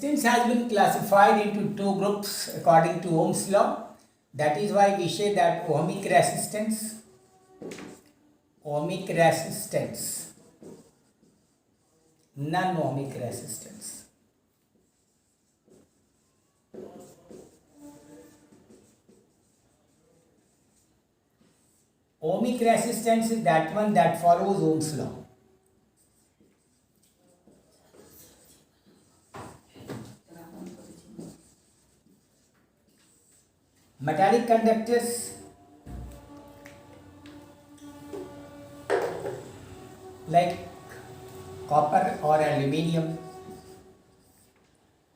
Resistance has been classified into two groups according to Ohm's law. That is why we say that ohmic resistance, non-ohmic resistance. Ohmic resistance is that one that follows Ohm's law. Metallic conductors like copper or aluminium,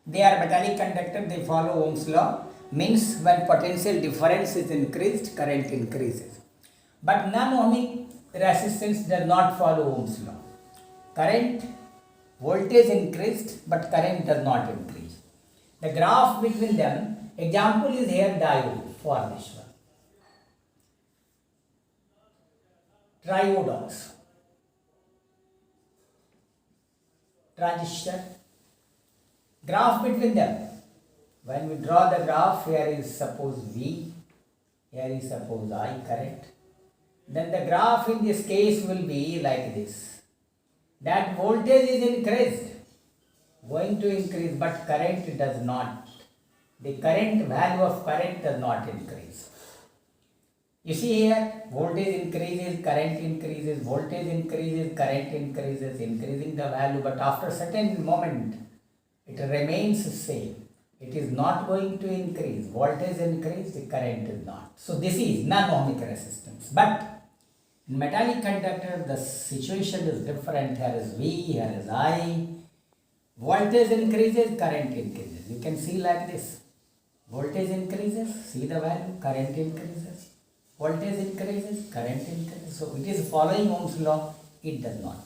they are metallic conductors, they follow Ohm's law, means when potential difference is increased, current increases. But non-ohmic resistance does not follow Ohm's law. Voltage increased, but current does not increase. The graph between them, example is here diode for this one. Triodes, transistor, graph between them. When we draw the graph, here is suppose V, here is suppose I current. Then the graph in this case will be like this. That voltage is increased, going to increase, but current does not. The current value of current does not increase. You see here, voltage increases, current increases, voltage increases, current increases, increasing the value, but after certain moment, it remains the same. It is not going to increase. Voltage increase, the current is not. So this is non-ohmic resistance. But in metallic conductor, the situation is different. Here is V, here is I. Voltage increases, current increases. You can see like this. Voltage increases, see the value, current increases. Voltage increases, current increases. So it is following Ohm's law, it does not.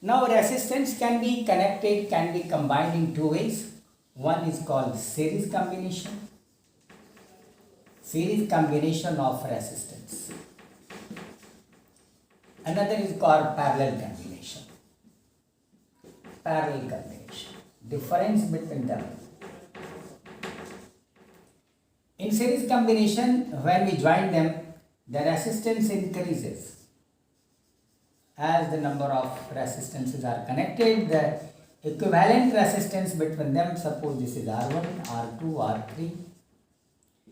Now resistance can be connected, can be combined in two ways. One is called series combination. Series combination of resistance. Another is called parallel combination. Parallel combination. Difference between them. In series combination, when we join them, the resistance increases. As the number of resistances are connected, the equivalent resistance between them, suppose this is R1, R2, R3.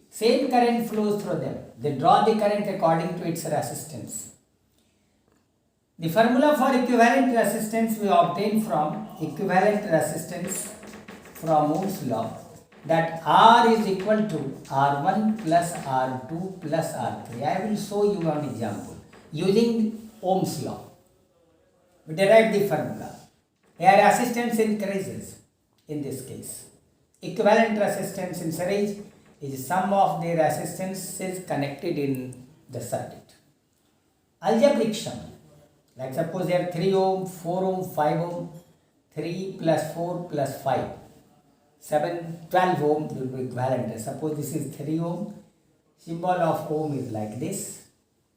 Same current flows through them. They draw the current according to its resistance. The formula for equivalent resistance we obtain from equivalent resistance from Ohm's law, that R is equal to R1 plus R2 plus R3. I will show you one example using Ohm's law. We derive the formula. Here resistance increases in this case. Equivalent resistance in series is sum of the resistances connected in the circuit. Algebraic sum. Like suppose there are 3 ohm, 4 ohm, 5 ohm, 3 plus 4 plus 5. 7, 12 ohm will be equivalent. Suppose this is 3 ohm. Symbol of ohm is like this.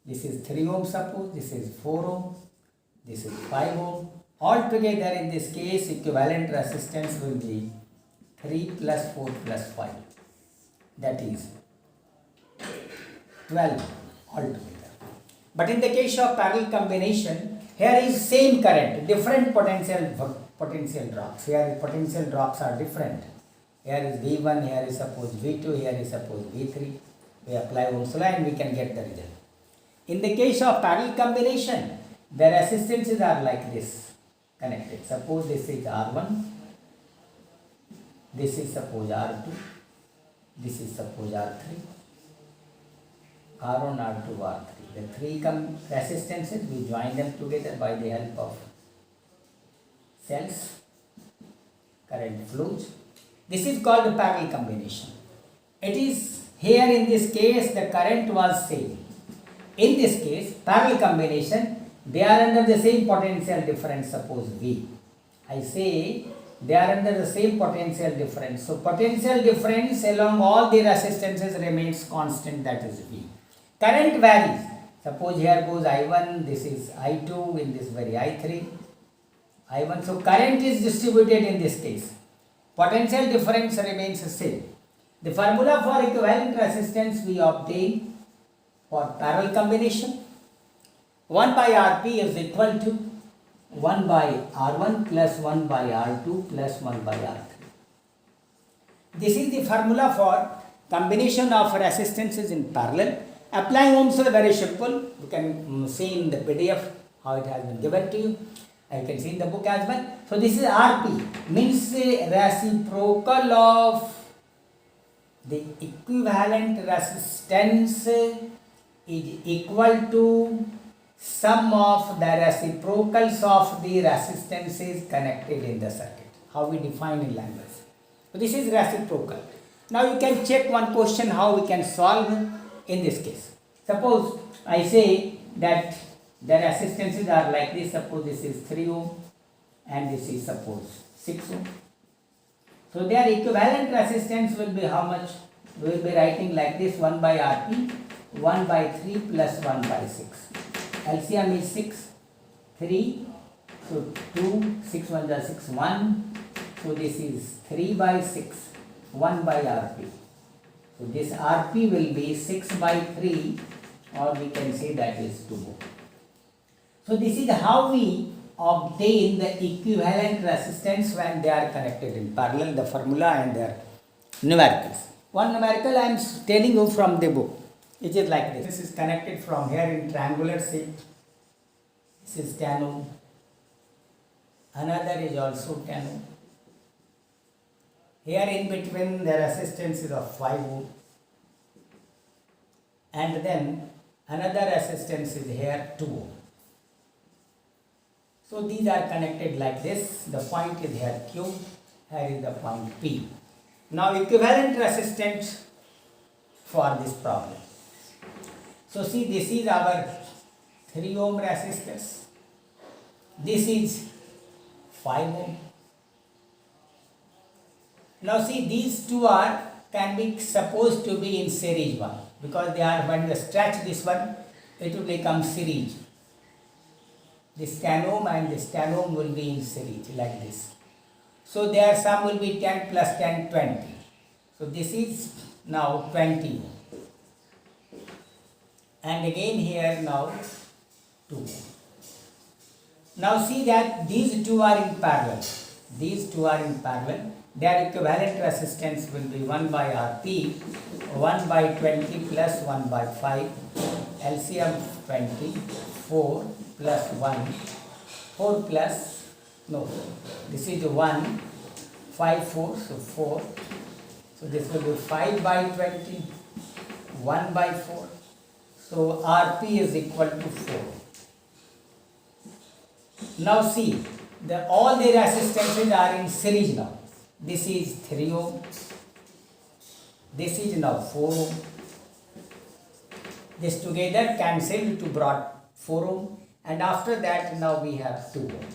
This is 3 ohm suppose. This is 4 ohm. This is 5 ohm. Altogether in this case equivalent resistance will be 3 plus 4 plus 5. That is 12 altogether. But in the case of parallel combination, here is same current, different potential drops. Here potential drops are different. Here is V1, here is suppose V2, here is suppose V3. We apply Ohm's law and we can get the result. In the case of parallel combination, the resistances are like this connected. Suppose this is R1, this is suppose R2, this is suppose R3, R1, R2, R3. The three resistances, we join them together by the help of cells. Current flows. This is called the parallel combination. It is here in this case the current was same. In this case, parallel combination, they are under the same potential difference, suppose V. I say they are under the same potential difference. So potential difference along all the resistances remains constant, that is V. Current varies. Suppose here goes I1, this is I2, in this very I3, I1. So current is distributed in this case. Potential difference remains the same. The formula for equivalent resistance we obtain for parallel combination, 1 by Rp is equal to 1 by R1 plus 1 by R2 plus 1 by R3. This is the formula for combination of resistances in parallel. Applying Ohm's law, very simple. You can see in the PDF how it has been given to you. You can see in the book as well. So this is Rp, means reciprocal of the equivalent resistance is equal to sum of the reciprocals of the resistances connected in the circuit. How we define in language. So this is reciprocal. Now you can check one question how we can solve in this case. Suppose I say that the resistances are like this. Suppose this is 3 ohm and this is suppose 6 ohm. So their equivalent resistance will be how much? We will be writing like this: 1 by Rp, 1 by 3 plus 1 by 6. LCM is 6, 3, so 2, 6 1 is 6, 1. So this is 3 by 6, 1 by Rp. So this Rp will be 6 by 3, or we can say that is 2 ohm. So this is how we obtain the equivalent resistance when they are connected in parallel, the formula and their numericals. One numerical I am telling you from the book. It is like this. This is connected from here in triangular shape. This is 10 ohm. Another is also 10 ohm. Here in between the resistance is of 5 ohm. And then another resistance is here 2 ohm. So these are connected like this. The point is here Q. Here is the point P. Now equivalent resistance for this problem. So see, this is our 3 ohm resistance. This is 5 ohm. Now see, these two can be supposed to be in series one, because they are, when you stretch this one, it will become series. This 10 ohm and this 10 ohm will be in series like this. So their sum will be 10 plus 10, 20. So this is now 20 ohm. And again here now 2. Now see that these two are in parallel. These two are in parallel. Their equivalent resistance will be 1 by Rp, 1 by 20 plus 1 by 5, LCM 20, 4 plus 1, 4 plus, no, this is 1, 5, 4, so 4. So this will be 5 by 20, 1 by 4. So Rp is equal to 4. Now see, all the resistances are in series now. This is 3 ohm. This is now 4 ohm. This together cancelled to brought 4 ohm. And after that now we have 2 ohm.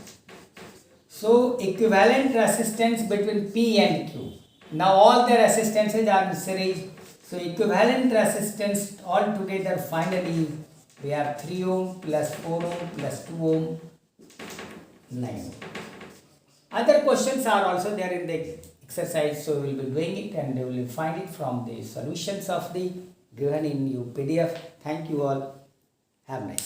So equivalent resistance between P and Q. Now all the resistances are in series. So equivalent resistance altogether finally we have 3 ohm plus 4 ohm plus 2 ohm, 9 ohm. Other questions are also there in the exercise, so we will be doing it and we will find it from the solutions of the given in your PDF. Thank you all. Have a nice day.